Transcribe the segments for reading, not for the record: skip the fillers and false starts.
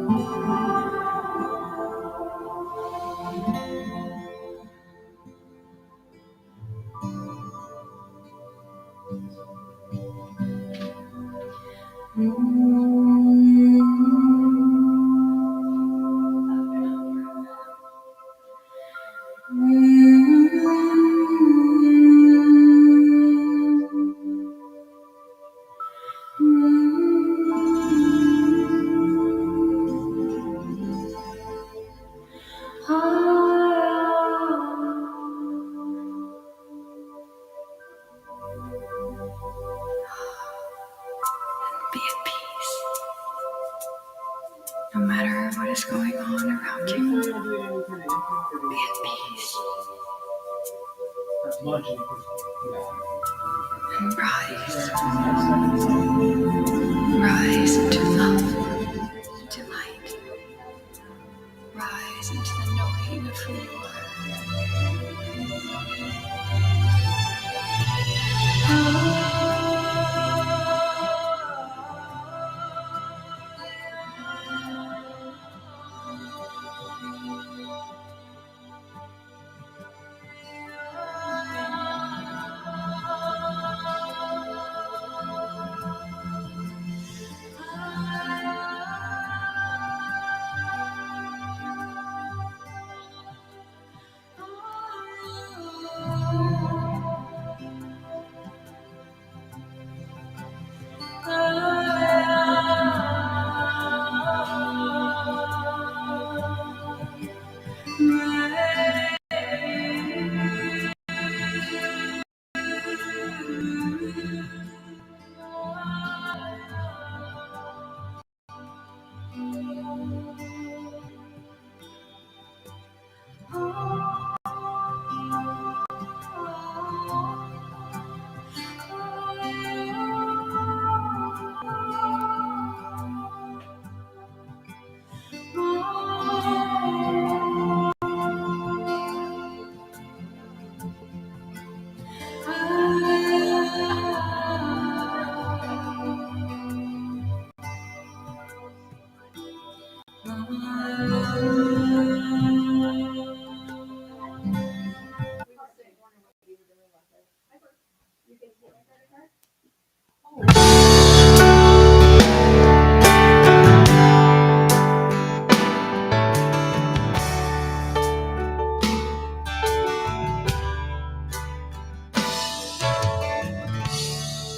Be at peace. No matter what is going on around you, be at peace. And rise. Rise into love, into light. Rise into the knowing of who you are.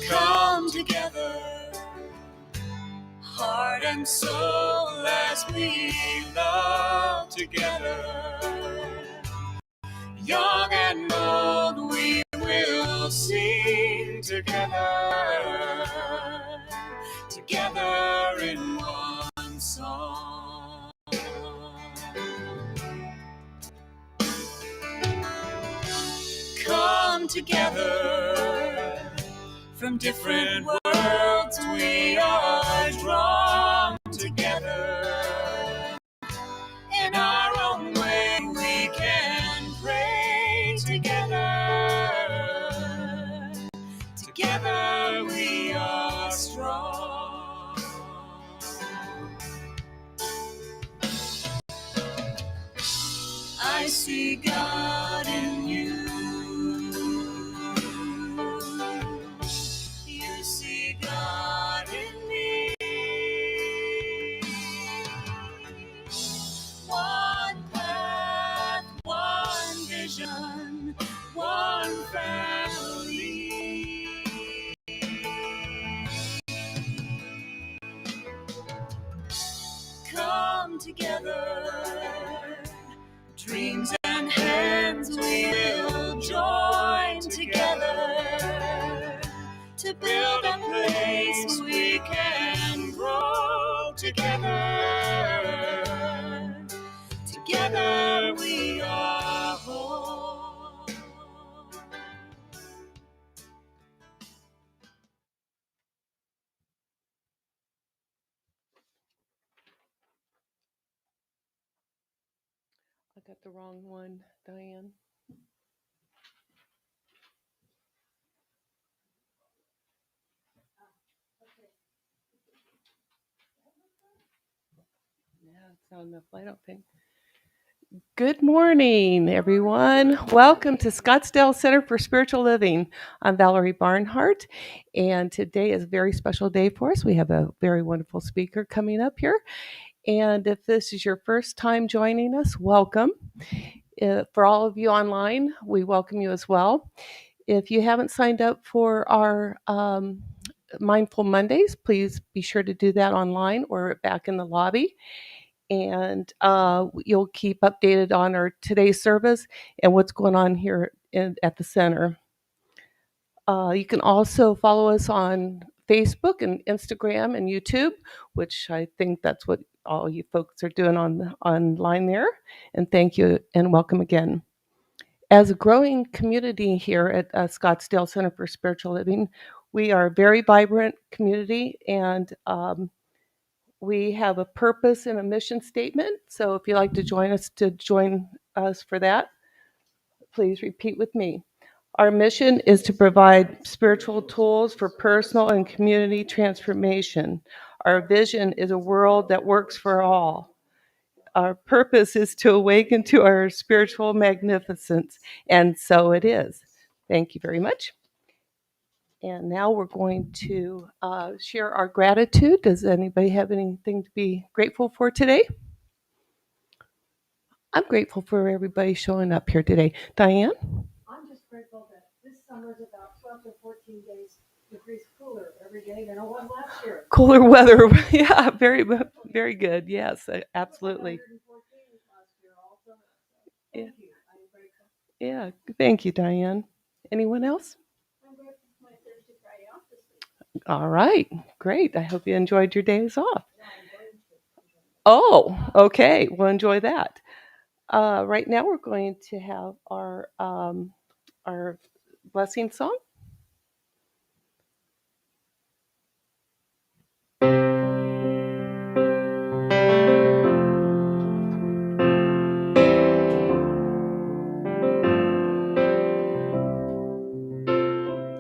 Come together, heart and soul, as we love together. Young and old, we will sing together, together in one song. Come together, from different worlds we are drawn together. In our own way we can pray together. Together we are strong. I see God in you. You see God in me. One path, one vision, one family. Come together, dreams and hands we will join together to build a place we can grow together. Together we are whole. I got the wrong one, Diane. Yeah, it's not enough light, I don't think. Good morning, everyone. Welcome to Scottsdale Center for Spiritual Living. I'm Valerie Barnhart, and today is a very special day for us. We have a very wonderful speaker coming up here. And if this is your first time joining us, welcome. For all of you online, we welcome you as well. If you haven't signed up for our Mindful Mondays, please be sure to do that online or back in the lobby. And you'll keep updated on our today's service and what's going on here at the center. You can also follow us on Facebook and Instagram and YouTube, which I think that's what all you folks are doing online there. And thank you and welcome again. As a growing community here at Scottsdale Center for Spiritual Living, we are a very vibrant community, and we have a purpose and a mission statement. So if you'd like to join us for that, please repeat with me. Our mission is to provide spiritual tools for personal and community transformation. Our vision is a world that works for all. Our purpose is to awaken to our spiritual magnificence, and so it is. Thank you very much. And now we're going to share our gratitude. Does anybody have anything to be grateful for today? I'm grateful for everybody showing up here today. Diane? I'm just grateful that this summer is about 12 to 14 degrees cooler every day than it was last year. Cooler weather. Yeah, very, very good. Yes, absolutely. Yeah. Yeah, thank you, Diane. Anyone else? I'm grateful for my Thursday, Friday off this week. All right, great. I hope you enjoyed your days off. Oh, okay. We'll enjoy that. Right now, we're going to have our blessing song.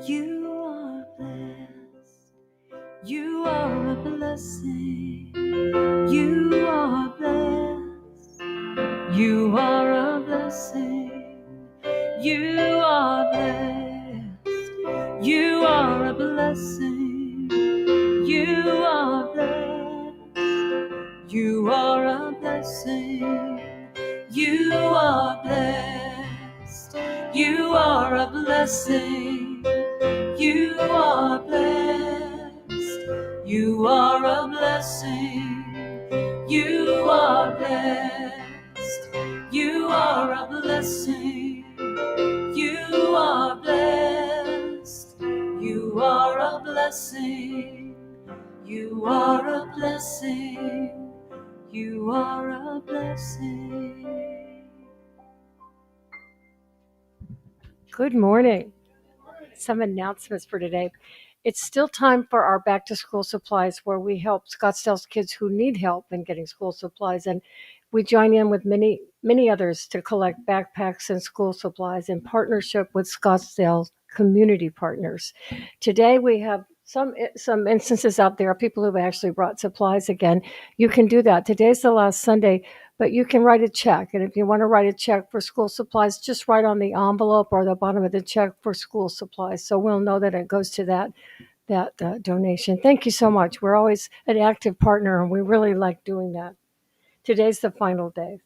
You are blessed. You are a blessing. You are blessed. You are a blessing. You are blessed. You are a blessing. You are blessed. You are a blessing. You are blessed. You are a blessing. You are blessed. You are a blessing. You are blessed. You are a blessing. You are blessed. You are a blessing. You are a blessing. You are a blessing. Good morning. Some announcements for today. It's still time for our back to school supplies, where we help Scottsdale's kids who need help in getting school supplies. And we join in with many others to collect backpacks and school supplies in partnership with Scottsdale community partners. Today we have some instances out there of people who've actually brought supplies again. You can do that. Today's the last Sunday, but you can write a check. And if you want to write a check for school supplies, just write on the envelope or the bottom of the check for school supplies. So we'll know that it goes to that donation. Thank you so much. We're always an active partner, and we really like doing that. Today's the final day.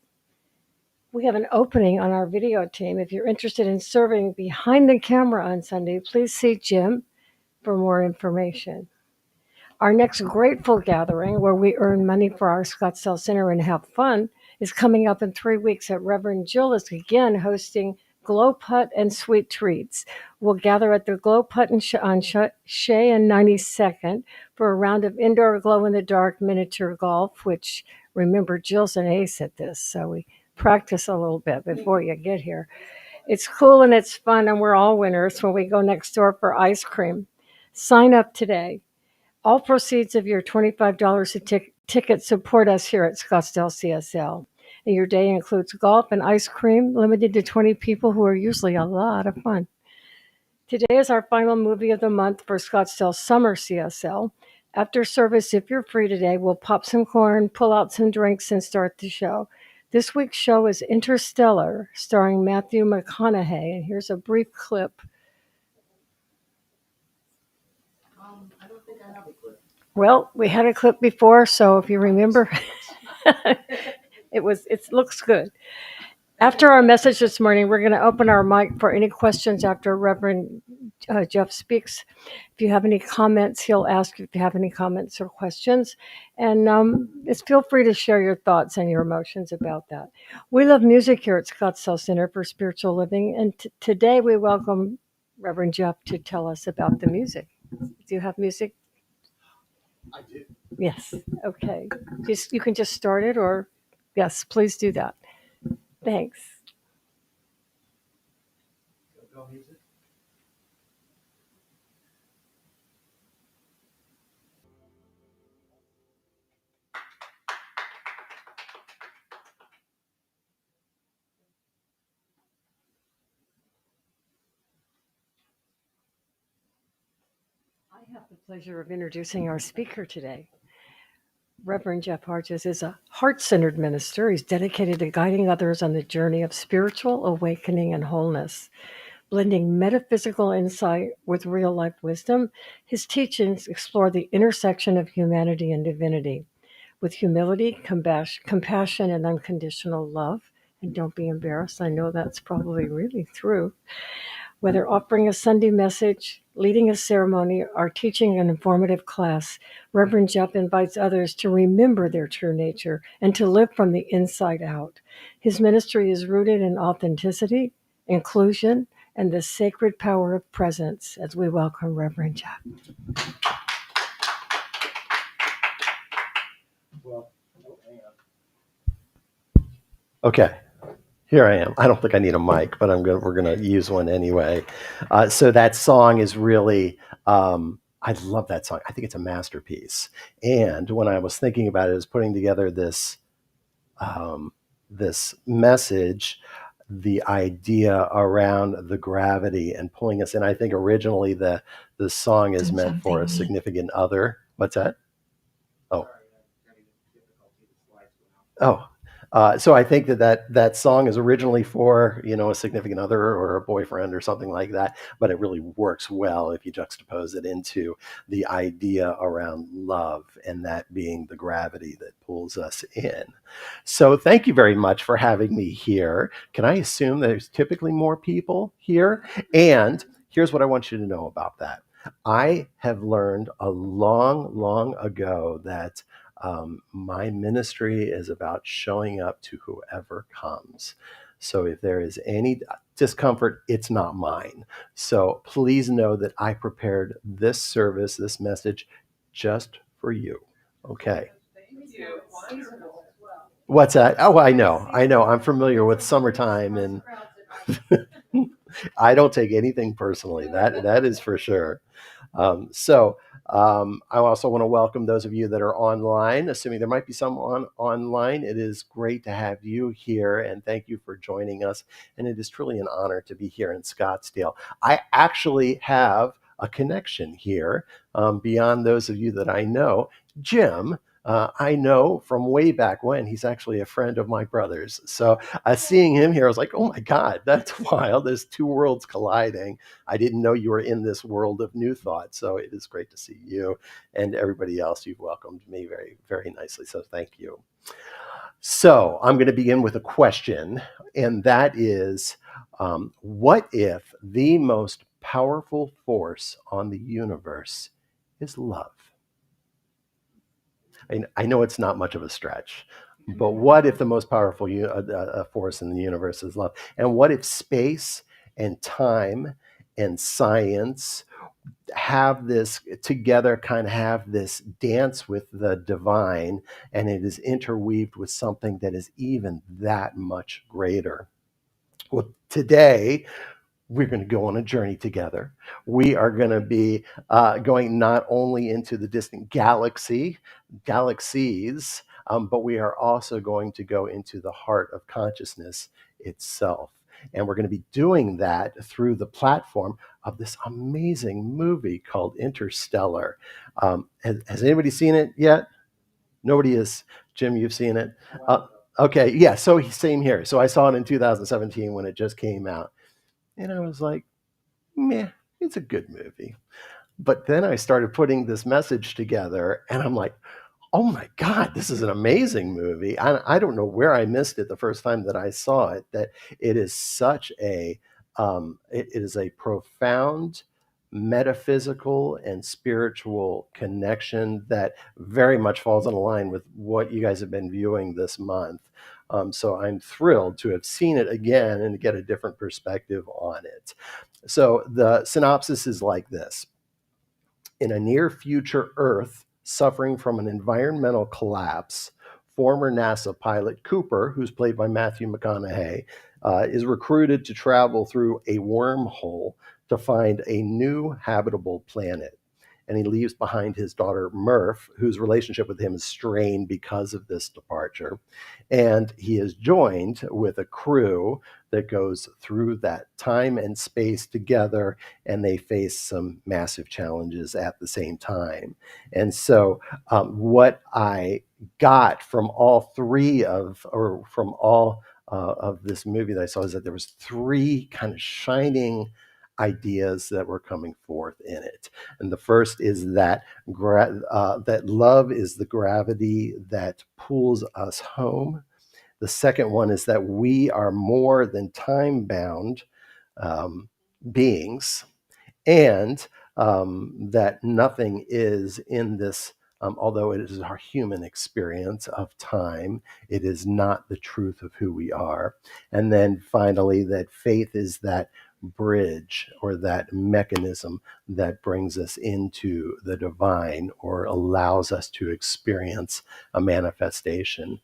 We have an opening on our video team. If you're interested in serving behind the camera on Sunday, please see Jim for more information. Our next grateful gathering, where we earn money for our Scottsdale Center and have fun, is coming up in 3 weeks at Reverend Jill is again hosting Glow Putt and Sweet Treats. We'll gather at the Glow Putt on Shea and 92nd for a round of indoor glow-in-the-dark miniature golf, which, remember, Jill's an ace at this, so we practice a little bit before you get here. It's cool and it's fun, and we're all winners when we go next door for ice cream. Sign up today. All proceeds of your $25 a ticket support us here at Scottsdale CSL. And your day includes golf and ice cream, limited to 20 people, who are usually a lot of fun. Today is our final movie of the month for Scottsdale Summer CSL. After service, if you're free today, we'll pop some corn, pull out some drinks, and start the show. This week's show is Interstellar, starring Matthew McConaughey. And here's a brief clip. Well, we had a clip before, so if you remember, it looks good. After our message this morning, we're going to open our mic for any questions after Reverend Jeff speaks. If you have any comments, he'll ask if you have any comments or questions. And feel free to share your thoughts and your emotions about that. We love music here at Scottsdale Center for Spiritual Living. And today we welcome Reverend Jeff to tell us about the music. Do you have music? I do. Yes. Okay. You can just start it, or yes, please do that. Thanks. Go music. I have the pleasure of introducing our speaker today. Reverend Jeff Hargis is a heart-centered minister. He's dedicated to guiding others on the journey of spiritual awakening and wholeness. Blending metaphysical insight with real-life wisdom, his teachings explore the intersection of humanity and divinity with humility, compassion, and unconditional love. And don't be embarrassed. I know that's probably really true. Whether offering a Sunday message, leading a ceremony, or teaching an informative class, Reverend Jeff invites others to remember their true nature and to live from the inside out. His ministry is rooted in authenticity, inclusion, and the sacred power of presence as we welcome Reverend Jeff. Well, hang on. Okay. Here I am. I don't think I need a mic, but we're going to use one anyway. So that song is really, I love that song. I think it's a masterpiece. And when I was thinking about it, I was putting together this message, the idea around the gravity and pulling us in. I think originally the song is meant for a significant other. What's that? Oh. So I think that song is originally for, a significant other or a boyfriend or something like that, but it really works well if you juxtapose it into the idea around love and that being the gravity that pulls us in. So thank you very much for having me here. Can I assume there's typically more people here? And here's what I want you to know about that. I have learned a long, long ago that my ministry is about showing up to whoever comes. So if there is any discomfort, it's not mine. So please know that I prepared this service, this message, just for you. Okay. What's that? Oh, I know. I'm familiar with summertime, and I don't take anything personally. That is for sure. I also want to welcome those of you that are online, assuming there might be some online. It is great to have you here, and thank you for joining us. And it is truly an honor to be here in Scottsdale. I actually have a connection here beyond those of you that I know. Jim, I know from way back when. He's actually a friend of my brother's. So seeing him here, I was like, oh my God, that's wild. There's two worlds colliding. I didn't know you were in this world of New Thought. So it is great to see you and everybody else. You've welcomed me very, very nicely. So thank you. So I'm going to begin with a question, and that is, what if the most powerful force on the universe is love? I know it's not much of a stretch, but what if the most powerful force in the universe is love? And what if space and time and science have this together, kind of have this dance with the divine, and it is interweaved with something that is even that much greater? Well, today, we're going to go on a journey together. We are going to be going not only into the distant galaxies, but we are also going to go into the heart of consciousness itself. And we're going to be doing that through the platform of this amazing movie called Interstellar. Has anybody seen it yet? Nobody is. Jim, you've seen it? Okay, yeah, so same here. So I saw it in 2017 when it just came out. And I was like, meh, it's a good movie. But then I started putting this message together, and I'm like, oh my God, this is an amazing movie. I don't know where I missed it the first time that I saw it, that it is such it is a profound metaphysical and spiritual connection that very much falls in line with what you guys have been viewing this month. So I'm thrilled to have seen it again and to get a different perspective on it. So the synopsis is like this. In a near future Earth suffering from an environmental collapse, former NASA pilot Cooper, who's played by Matthew McConaughey, is recruited to travel through a wormhole to find a new habitable planet. And he leaves behind his daughter Murph, whose relationship with him is strained because of this departure. And he is joined with a crew that goes through that time and space together, and they face some massive challenges at the same time. And so what I got from all of this movie that I saw is that there was three kind of shining ideas that were coming forth in it. And the first is that that love is the gravity that pulls us home. The second one is that we are more than time-bound beings, and that nothing is in this, although it is our human experience of time, it is not the truth of who we are. And then finally, that faith is that bridge or that mechanism that brings us into the divine or allows us to experience a manifestation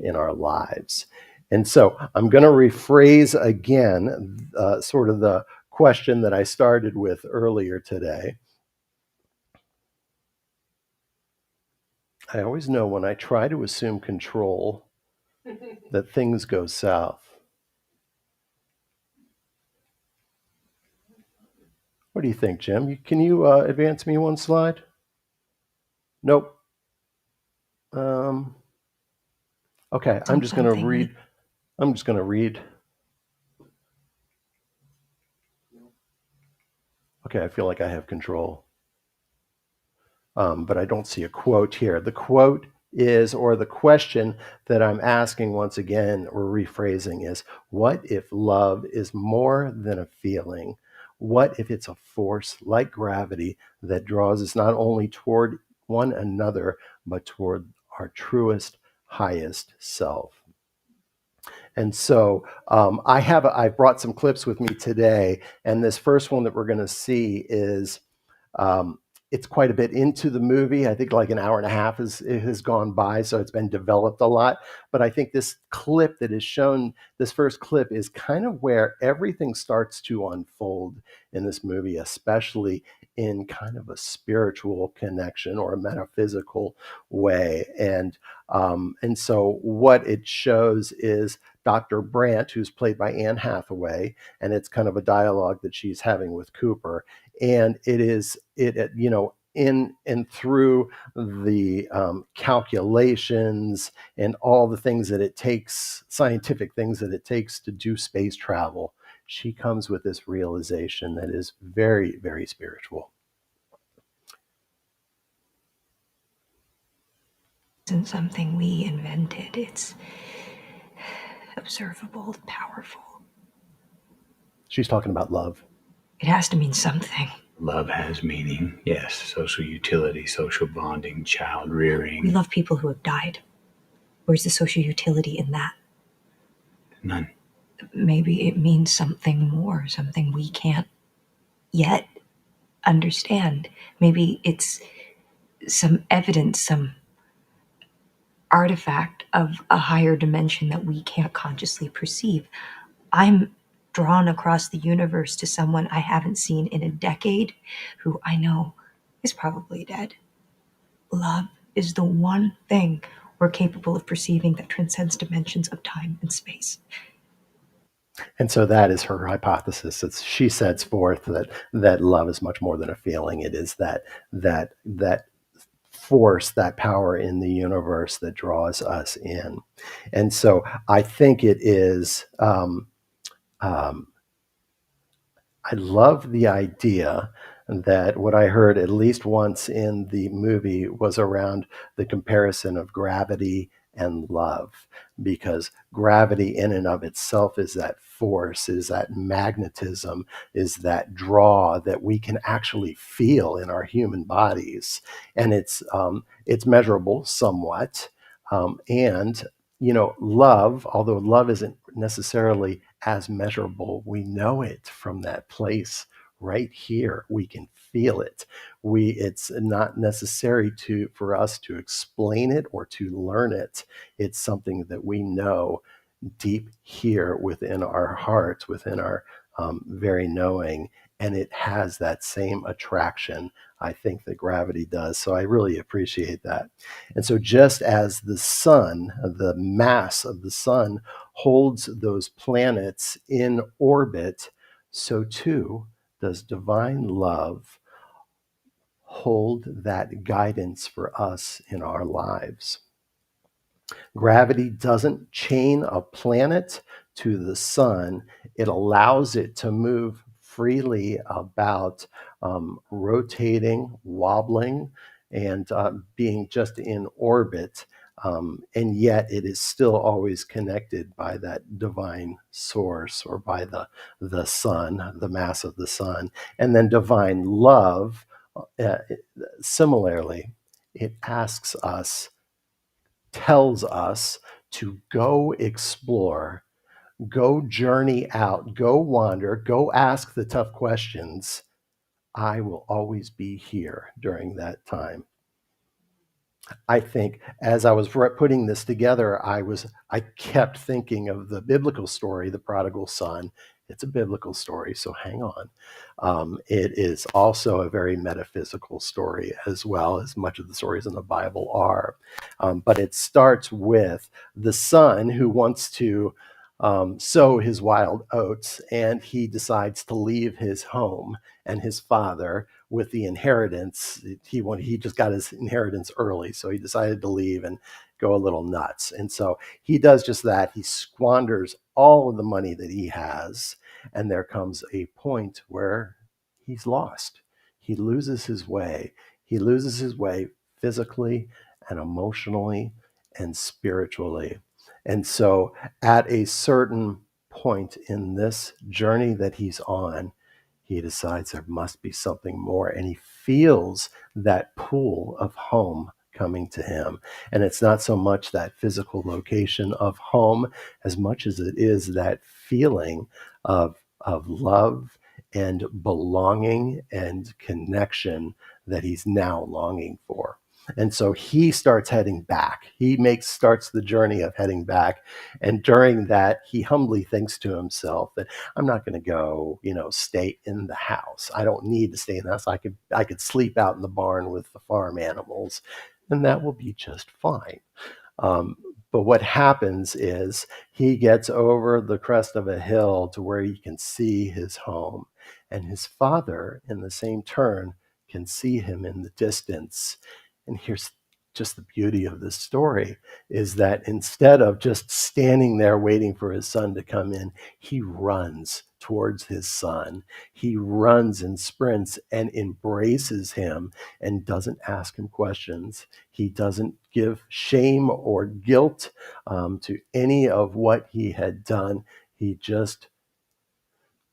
in our lives. And so I'm going to rephrase again sort of the question that I started with earlier today. I always know when I try to assume control that things go south. What do you think, Jim? Can you advance me one slide? Nope. Okay, I'm just going to read. I'm just going to read. Okay, I feel like I have control. But I don't see a quote here. The quote is, or the question that I'm asking once again, or rephrasing is, what if love is more than a feeling? What if it's a force like gravity that draws us not only toward one another, but toward our truest, highest self? And so I brought some clips with me today, and this first one that we're going to see is it's quite a bit into the movie. I think like an hour and a half has gone by, so it's been developed a lot. But I think this clip that is shown, this first clip, is kind of where everything starts to unfold in this movie, especially in kind of a spiritual connection or a metaphysical way. And so what it shows is Dr. Brandt, who's played by Anne Hathaway, and it's kind of a dialogue that she's having with Cooper. And in and through the calculations and all the things that it takes, scientific things that it takes to do space travel, she comes with this realization that is very, very spiritual. Isn't something we invented. It's observable, powerful. She's talking about love. It has to mean something. Love has meaning, yes. Social utility, social bonding, child rearing. We love people who have died. Where's the social utility in that? None. Maybe it means something more, something we can't yet understand. Maybe it's some evidence, some artifact of a higher dimension that we can't consciously perceive. I'm drawn across the universe to someone I haven't seen in a decade, who I know is probably dead. Love is the one thing we're capable of perceiving that transcends dimensions of time and space. And so that is her hypothesis. She sets forth that love is much more than a feeling. It is that force, that power in the universe that draws us in. And so I think it is. Um, I love the idea that what I heard at least once in the movie was around the comparison of gravity and love, because gravity in and of itself is that force, is that magnetism, is that draw that we can actually feel in our human bodies, and it's measurable somewhat, and love, although love isn't necessarily as measurable, we know it from that place right here. We can feel it. It's not necessary for us to explain it or to learn it. It's something that we know deep here within our hearts, within our very knowing, and it has that same attraction, I think, that gravity does. So I really appreciate that. And so, just as the sun, the mass of the sun, holds those planets in orbit, so too does divine love hold that guidance for us in our lives. Gravity doesn't chain a planet to the sun. It allows it to move freely about, rotating, wobbling, and being just in orbit. And yet it is still always connected by that divine source, or by the sun, the mass of the sun. And then divine love, uh, similarly, it asks us, tells us to go explore, go journey out, go wander, go ask the tough questions. I will always be here during that time. I think as I was putting this together, I kept thinking of the biblical story, the prodigal son. It's a biblical story, so hang on. It is also a very metaphysical story, as well as much of the stories in the Bible are. But it starts with the son who wants to sow his wild oats, and he decides to leave his home and his father with the inheritance. He just got his inheritance early, so he decided to leave and go a little nuts. And so he does just that. He squanders all of the money that he has, and there comes a point where he's lost. He loses his way. He loses his way physically and emotionally and spiritually. And so at a certain point in this journey that he's on, he decides there must be something more, and he feels that pull of home coming to him. And it's not so much that physical location of home as much as it is that feeling of love and belonging and connection that he's now longing for. And so he starts heading back. Starts the journey of heading back. And during that, he humbly thinks to himself that I'm not going to go, stay in the house. I don't need to stay in the house. I could sleep out in the barn with the farm animals, and that will be just fine. Um, but what happens is he gets over the crest of a hill to where he can see his home, and his father, in the same turn, can see him in the distance. And here's just the beauty of this story, is that instead of just standing there waiting for his son to come in, he runs towards his son. He runs and sprints and embraces him and doesn't ask him questions. He doesn't give shame or guilt to any of what he had done. He just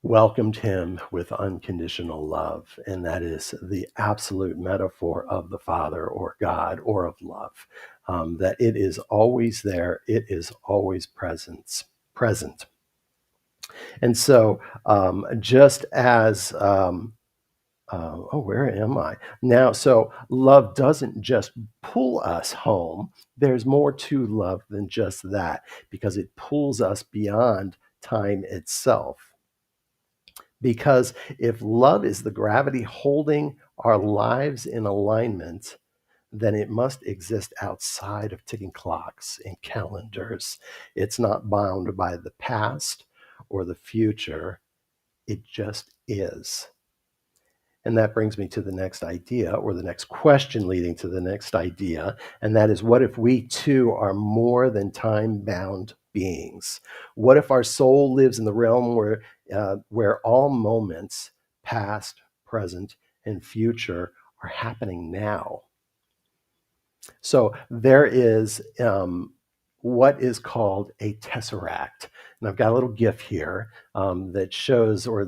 welcomed him with unconditional love. And that is the absolute metaphor of the Father, or God, or of love, that it is always there. It is always present. And so just as where am I now? So love doesn't just pull us home. There's more to love than just that, because it pulls us beyond time itself. Because if love is the gravity holding our lives in alignment, then it must exist outside of ticking clocks and calendars. It's not bound by the past or the future. It just is. And that brings me to the next idea, or the next question leading to the next idea. And that is, what if we too are more than time-bound beings? What if our soul lives in the realm where all moments, past, present, and future, are happening now? So there is what is called a tesseract. And I've got a little GIF here that shows, or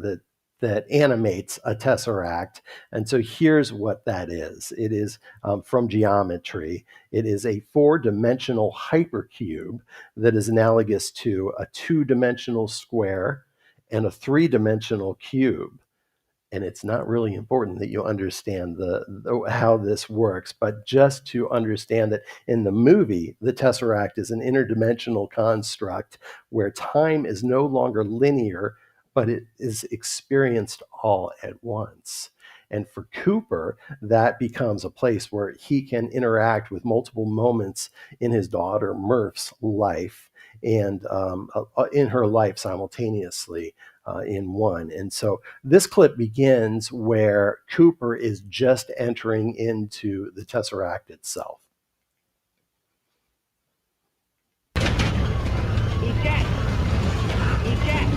that animates a tesseract. And so here's what that is. It is from geometry. It is a 4-dimensional hypercube that is analogous to a 2-dimensional square and a 3-dimensional cube. And it's not really important that you understand how this works, but just to understand that in the movie, the Tesseract is an interdimensional construct where time is no longer linear, but it is experienced all at once. And for Cooper, that becomes a place where he can interact with multiple moments in his daughter Murph's life and in her life simultaneously in one. And so this clip begins where Cooper is just entering into the Tesseract itself. Eject! Eject!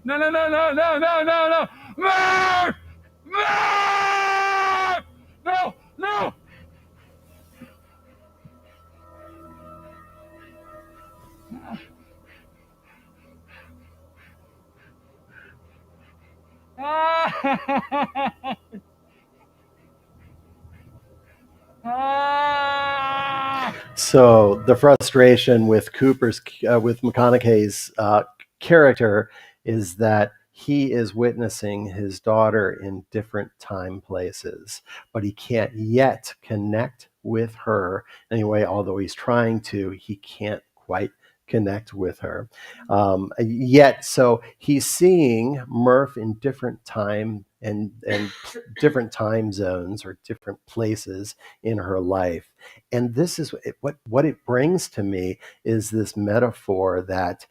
No, no, no, no, no, no, no, no! Murph! Murph! No, no! Ah! Ah! So the frustration with with McConaughey's character is that he is witnessing his daughter in different time places, but he can't yet connect with her anyway. Although he's trying to, he can't quite connect with her. Yet, so he's seeing Murph in different time and different time zones or different places in her life. And this is what it brings to me is this metaphor that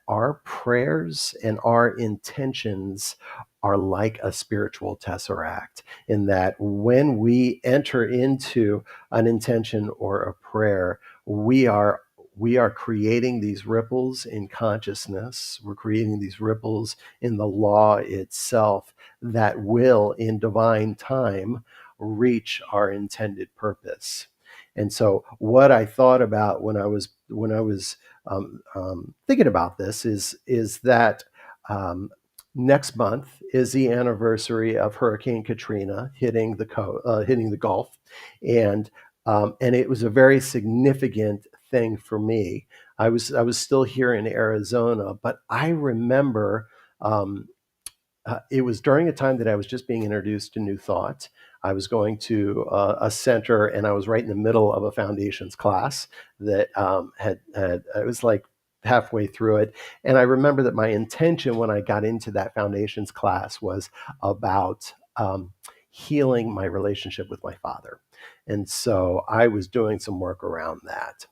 our prayers and our intentions are like a spiritual tesseract, in that when we enter into an intention or a prayer, we are creating these ripples in consciousness. We're creating these ripples in the law itself that will, in divine time, reach our intended purpose. And so, what I thought about when I was thinking about this is that next month is the anniversary of Hurricane Katrina hitting the Gulf, and it was a very significant thing for me. I was still here in Arizona, but I remember it was during a time that I was just being introduced to New Thought. I was going to a center, and I was right in the middle of a foundations class that had I was like halfway through it, and I remember that my intention when I got into that foundations class was about healing my relationship with my father, and so I was doing some work around that.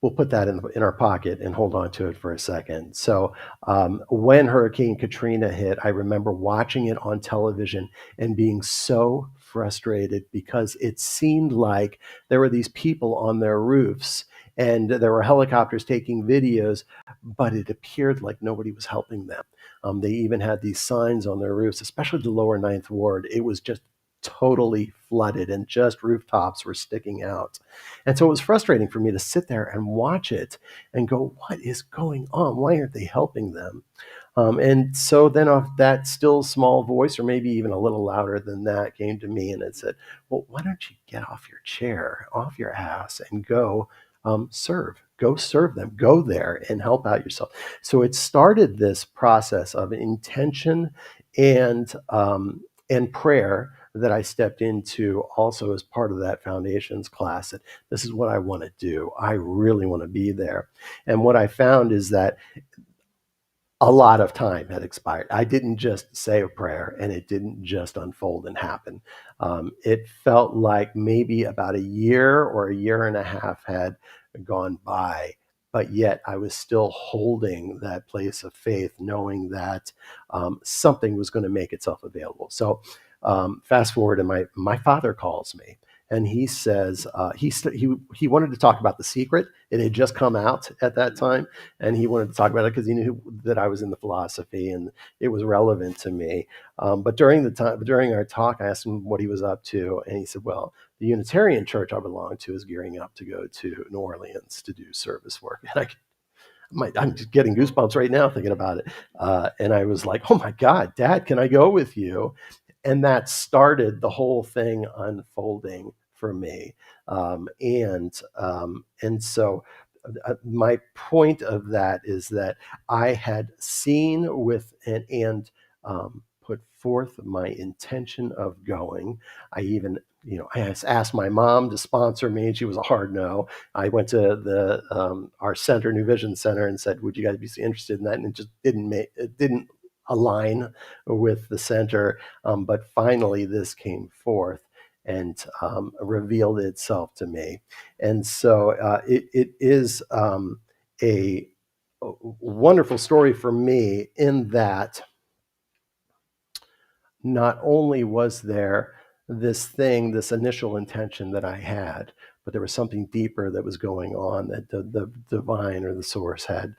We'll put that in our pocket and hold on to it for a second. So when Hurricane Katrina hit, I remember watching it on television and being so frustrated because it seemed like there were these people on their roofs and there were helicopters taking videos, but it appeared like nobody was helping them. They even had these signs on their roofs, especially the lower Ninth Ward. It was just totally flooded and just rooftops were sticking out. And so it was frustrating for me to sit there and watch it and go, what is going on? Why aren't they helping them? And so then that still small voice, or maybe even a little louder than that, came to me and it said, well, why don't you get off your chair, off your ass, and go serve? Go serve them. Go there and help out yourself. So it started this process of intention and prayer that I stepped into also as part of that foundations class. That this is what I want to do. I really want to be there. And what I found is that a lot of time had expired. I didn't just say a prayer and it didn't just unfold and happen. It felt like maybe about a year or a year and a half had gone by, but yet I was still holding that place of faith, knowing that something was going to make itself available. So fast forward, and my father calls me. And he says he wanted to talk about The Secret. It had just come out at that time, and he wanted to talk about it because he knew that I was in the philosophy and it was relevant to me. But during our talk, I asked him what he was up to, and he said, "Well, the Unitarian church I belong to is gearing up to go to New Orleans to do service work." And I'm just getting goosebumps right now thinking about it. And I was like, "Oh my God, Dad, can I go with you?" And that started the whole thing unfolding for me. And so my point of that is that I had seen with and put forth my intention of going. I even, I asked my mom to sponsor me, and she was a hard no. I went to our center, New Vision Center, and said, "Would you guys be interested in that?" And it didn't align with the center. But finally, this came forth and revealed itself to me. And so it is a wonderful story for me in that not only was there this initial intention that I had, but there was something deeper that was going on that the divine or the source had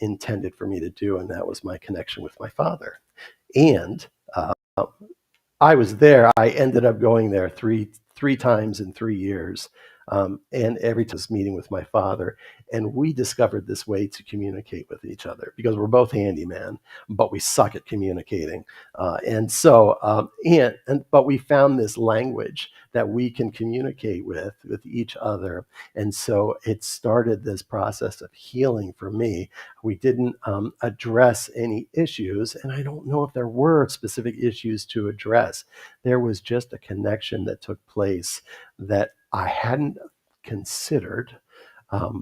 intended for me to do, and that was my connection with my father. And I was there. I ended up going there three times in 3 years, and every time I was meeting with my father, and we discovered this way to communicate with each other because we're both handyman, but we suck at communicating, but we found this language that we can communicate with each other, and so it started this process of healing for me. We didn't address any issues, and I don't know if there were specific issues to address. There was just a connection that took place that I hadn't considered,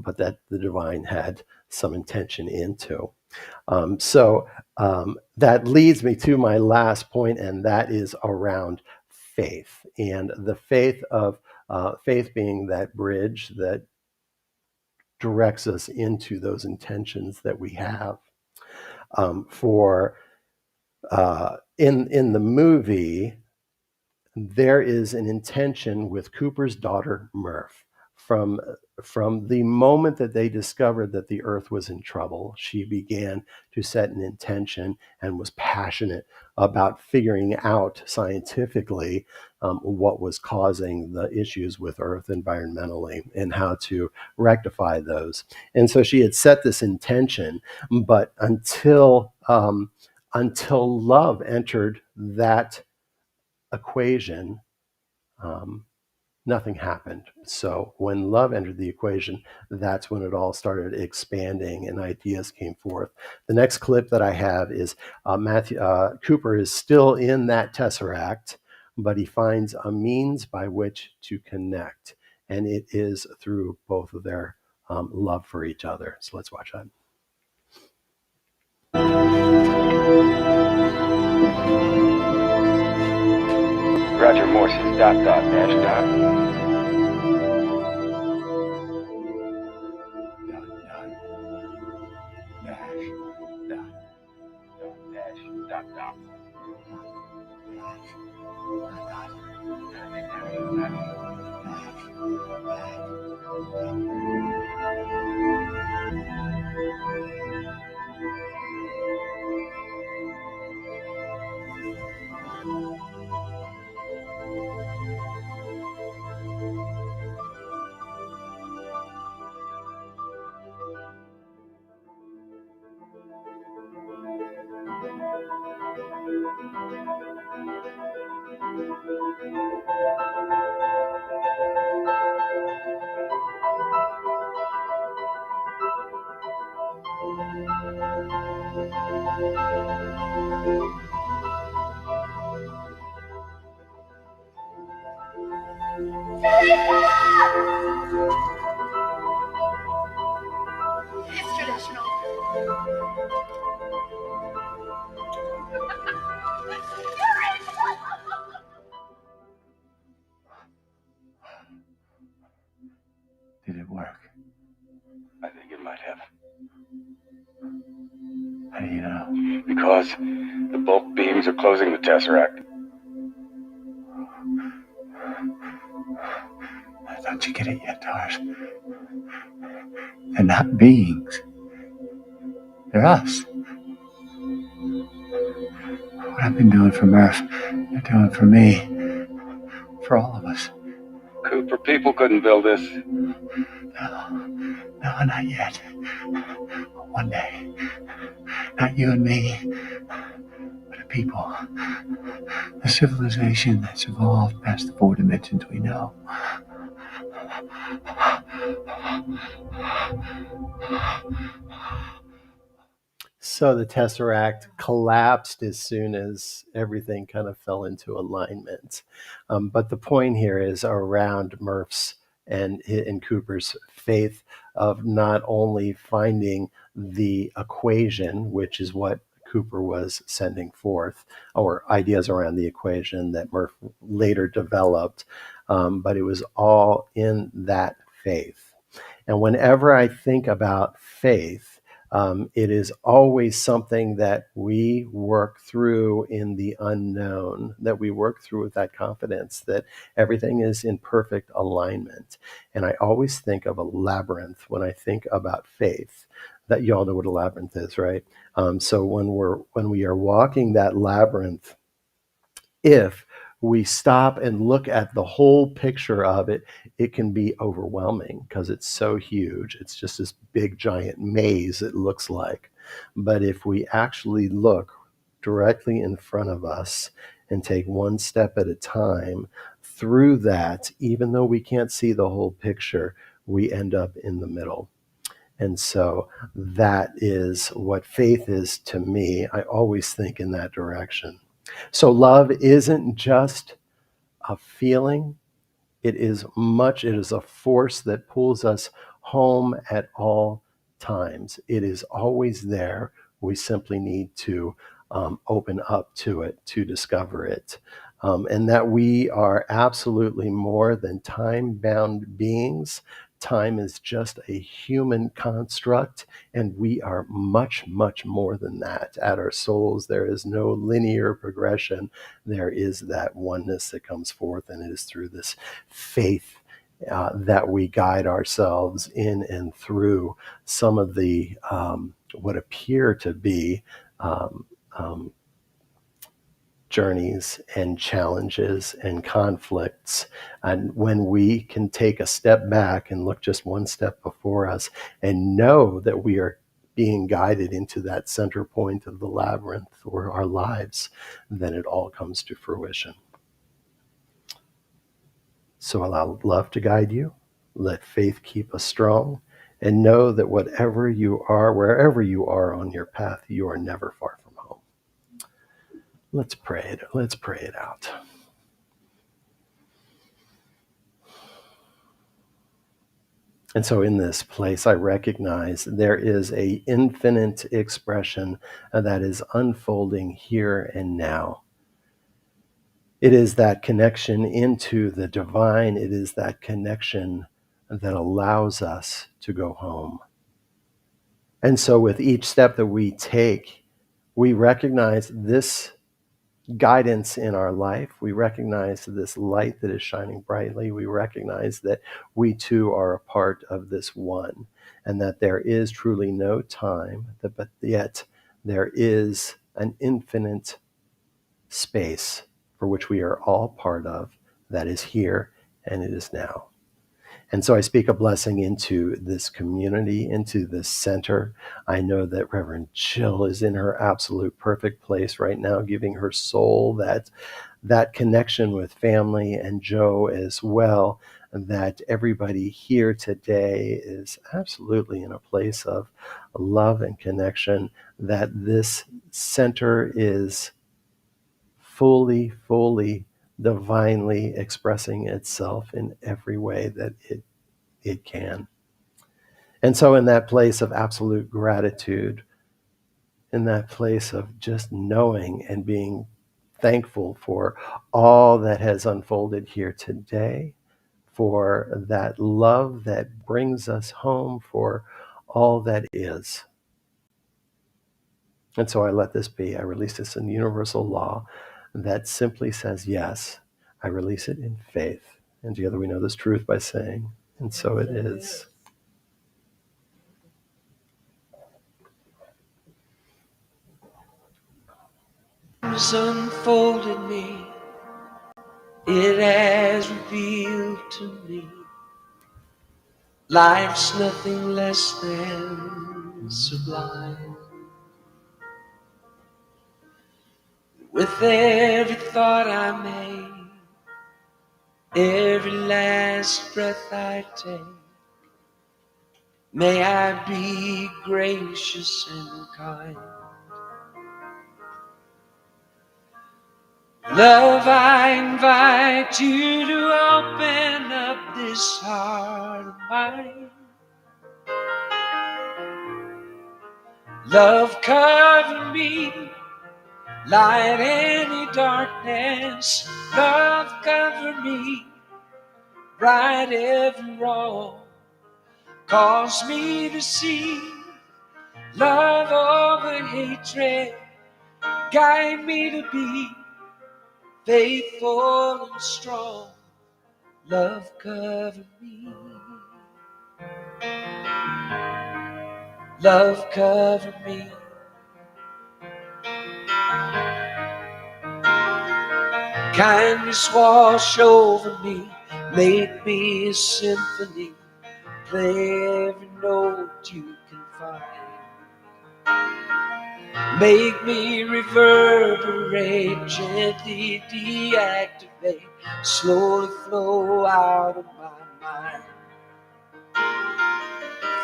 but that the divine had some intention into. That leads me to my last point, and that is around faith, and the faith of faith being that bridge that directs us into those intentions that we have. In the movie, there is an intention with Cooper's daughter Murph. From the moment that they discovered that the earth was in trouble, she began to set an intention and was passionate about figuring out scientifically what was causing the issues with earth environmentally and how to rectify those. And so she had set this intention, but until love entered that equation, nothing happened. So when love entered the equation, that's when it all started expanding and ideas came forth. The next clip that I have is Cooper is still in that tesseract, but he finds a means by which to connect, and it is through both of their love for each other. So let's watch that. Roger Morse's dot dot dash dot. Dot dot dash dot dot dash dot dot. It's traditional. Did it work? I think it might have. How do you know? Because the bulk beams are closing the tesseract. Don't you get it yet, Tars? They're not beings. They're us. What I've been doing for Murph, they're doing for me. For all of us. Cooper, people couldn't build this. No, not yet. One day. Not you and me, but the people. The civilization that's evolved past the 4 dimensions we know. So the tesseract collapsed as soon as everything kind of fell into alignment. But the point here is around Murph's and Cooper's faith of not only finding the equation, which is what Cooper was sending forth, or ideas around the equation that Murph later developed, but it was all in that faith. And whenever I think about faith, it is always something that we work through in the unknown, that we work through with that confidence that everything is in perfect alignment. And I always think of a labyrinth when I think about faith. That you all know what a labyrinth is, right? So when we are walking that labyrinth, if we stop and look at the whole picture of it, it can be overwhelming because it's so huge. It's just this big giant maze, it looks like. But if we actually look directly in front of us and take one step at a time through that, even though we can't see the whole picture, we end up in the middle. And so that is what faith is to me. I always think in that direction. So love isn't just a feeling. It is a force that pulls us home at all times. It is always there. We simply need to open up to it, to discover it. And that we are absolutely more than time-bound beings. Time is just a human construct, and we are much, much more than that. At our souls, there is no linear progression. There is that oneness that comes forth, and it is through this faith that we guide ourselves in and through some of the what appear to be journeys and challenges and conflicts. And when we can take a step back and look just one step before us and know that we are being guided into that center point of the labyrinth or our lives, then it all comes to fruition. So allow love to guide you. Let faith keep us strong. And know that whatever you are, wherever you are on your path, you are never far from home. Let's pray it. Let's pray it out. And so in this place, I recognize there is an infinite expression that is unfolding here and now. It is that connection into the divine. It is that connection that allows us to go home. And so with each step that we take, we recognize this guidance in our life. We recognize this light that is shining brightly. We recognize that we too are a part of this one, and that there is truly no time, but yet there is an infinite space for which we are all part of, that is here and it is now. And so I speak a blessing into this community, into this center. I know that Reverend Jill is in her absolute perfect place right now, giving her soul that connection with family, and Joe as well, that everybody here today is absolutely in a place of love and connection, that this center is fully divinely expressing itself in every way that it can. And so in that place of absolute gratitude, in that place of just knowing and being thankful for all that has unfolded here today, for that love that brings us home, for all that is. And so I let this be. I release this in universal law that simply says yes. I release it in faith. And together we know this truth by saying, and so it is. Has unfolded me, it has revealed to me life's nothing less than sublime. With every thought I make, every last breath I take, may I be gracious and kind. Love, I invite you to open up this heart of mine. Love, cover me, light any darkness. Love, cover me, right every wrong. Cause me to see love over hatred. Guide me to be faithful and strong. Love, cover me. Love, cover me. Kindness wash over me. Make me a symphony. Play every note you can find. Make me reverberate, gently deactivate, slowly flow out of my mind.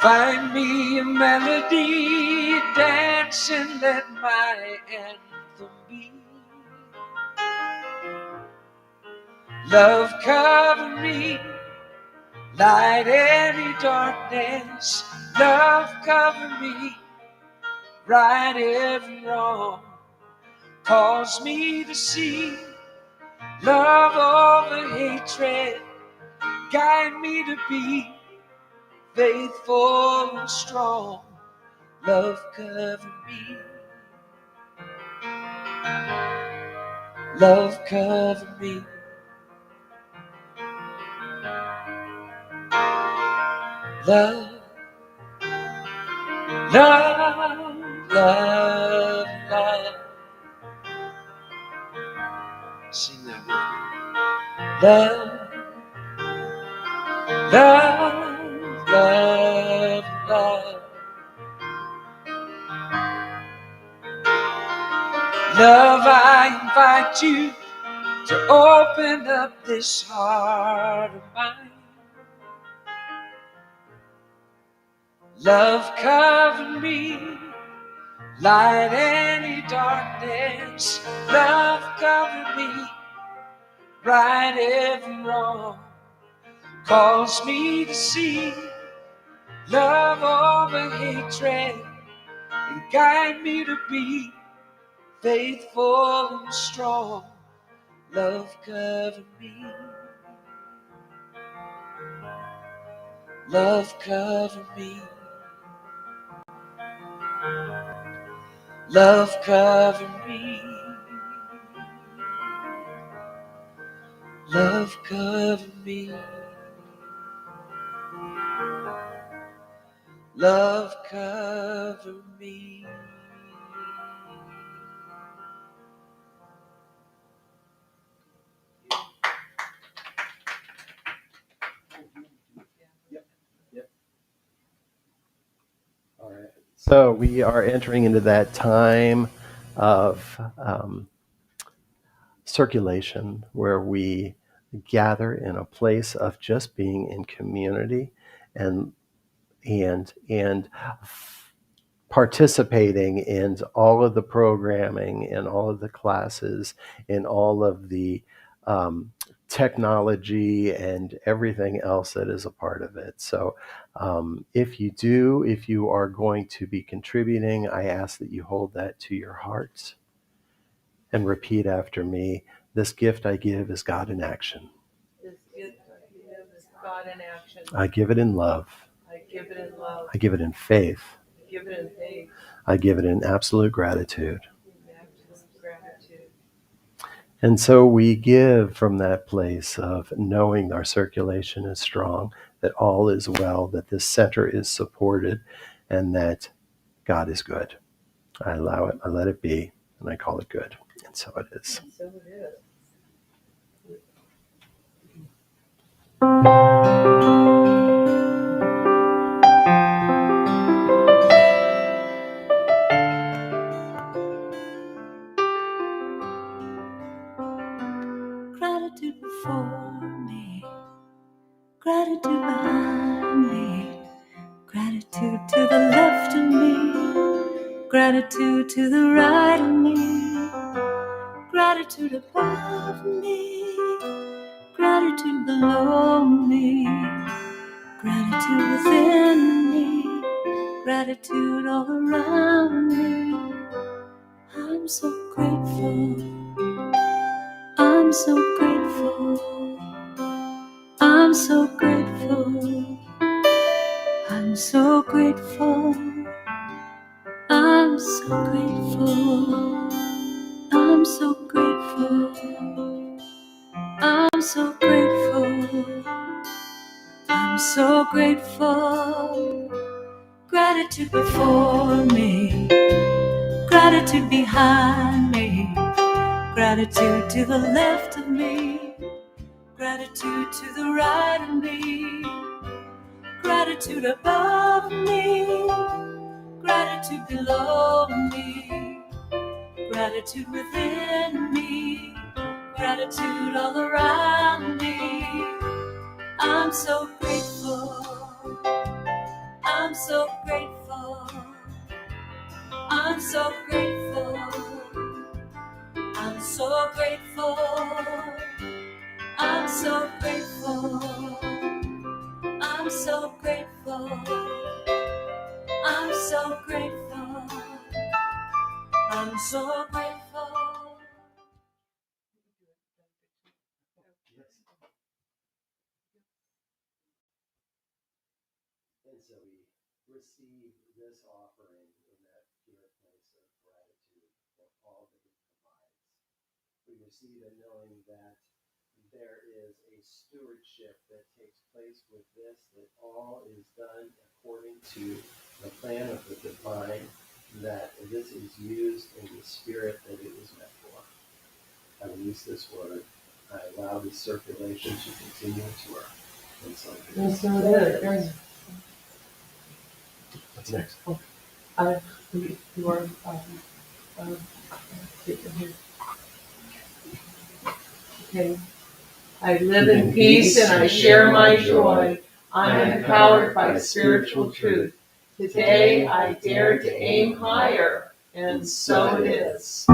Find me a melody, dance and let my anthem be. Love, cover me, light any darkness. Love cover me, right every wrong. Cause me to see love over hatred. Guide me to be faithful and strong. Love cover me. Love cover me. Love, love, love, love. Sing that with me. Love, love, love, love. Love, I invite you to open up this heart of mine. Love cover me, light any darkness. Love cover me, right every wrong. Cause me to see love over hatred, and guide me to be faithful and strong. Love cover me. Love cover me. Love cover me. Love cover me. Love cover me. All right. So we are entering into that time of circulation where we gather in a place of just being in community and and participating in all of the programming, in all of the classes, in all of the technology and everything else that is a part of it. So if you are going to be contributing, I ask that you hold that to your hearts and repeat after me. This gift I give is God in action. This gift I give is God in action. I give it in love. I give it in love. I give it in faith. I give it in faith. I give it in absolute gratitude. In absolute gratitude. And so we give from that place of knowing our circulation is strong, that all is well, that this center is supported, and that God is good. I allow it, I let it be, and I call it good. And so it is. And so it is. Gratitude before me, gratitude behind me, gratitude to the left of me, gratitude to the right of me, gratitude above me, gratitude below me, gratitude within me, gratitude all around me. I'm so grateful, I'm so grateful, I'm so grateful, I'm so grateful, I'm so grateful, I'm so grateful, I'm so grateful, I'm so grateful. Gratitude before me, gratitude behind me, gratitude to the left of me, gratitude to the right of me, gratitude above me, gratitude below me, gratitude within me, gratitude all around me. I'm so grateful, I'm so grateful, I'm so grateful, I'm so grateful, I'm so grateful, so grateful. I'm so grateful. And so we receive this offering in that pure place of gratitude for all that it provides. We receive it knowing that there is a stewardship that takes place with this, that all is done according to the plan of the divine, that this is used in the spirit that it was meant for. I release this word. I allow this circulation to continue its work. And so it is. What's next? You are okay. I live in peace and I share my joy. I am empowered by spiritual truth. Today I dare to aim higher, and so it is.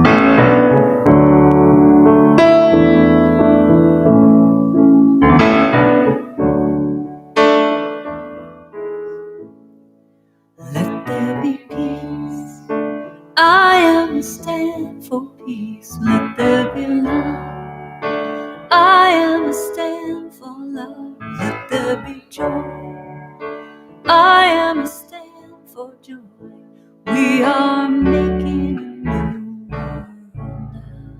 Let there be peace. I am a stand for peace. Let there be love. I am a stand for love. Let there be joy. I am a stand for joy. We are making a new world now.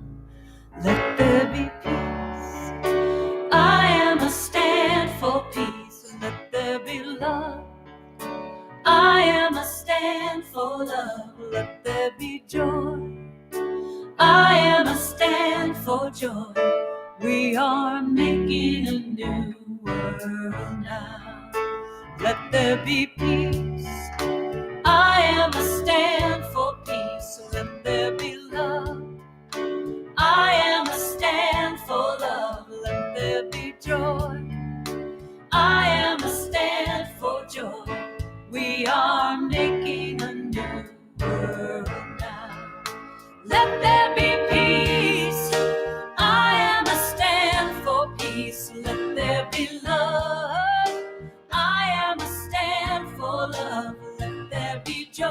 Let there be peace. I am a stand for peace. Let there be love. I am a stand for love. Let there be joy. I am a stand for joy. We are making a new world now. Let there be peace. I am a stand for peace. Let there be love. I am a stand for love. Let there be joy. I am a stand for joy. We are making a new world now. Let there be peace. I am a stand for peace. Let there be love. I am a stand for love. Let there be joy.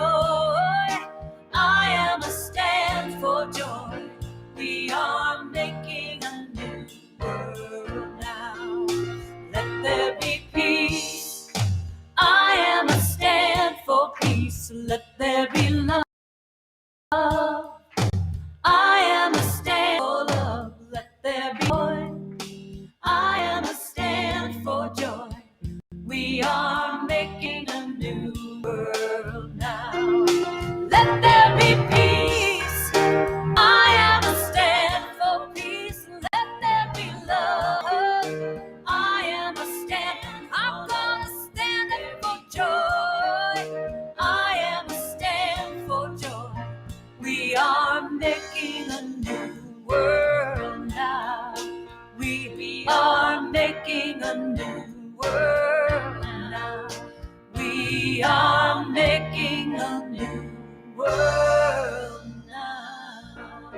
I am a stand for joy. We are making a new world now. Let there be peace. I am a stand for peace. Let there be love. I am a stand for love. Let there be joy. I am a stand for joy. We are making a new world now. Let there be peace. I am a stand for peace. Let there be love. I am a stand. I'm gonna stand up for joy. I am a stand for joy. We are making a new world now. We are making a new world now. We are making a new world now.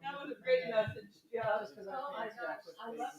That was a great message. Yeah.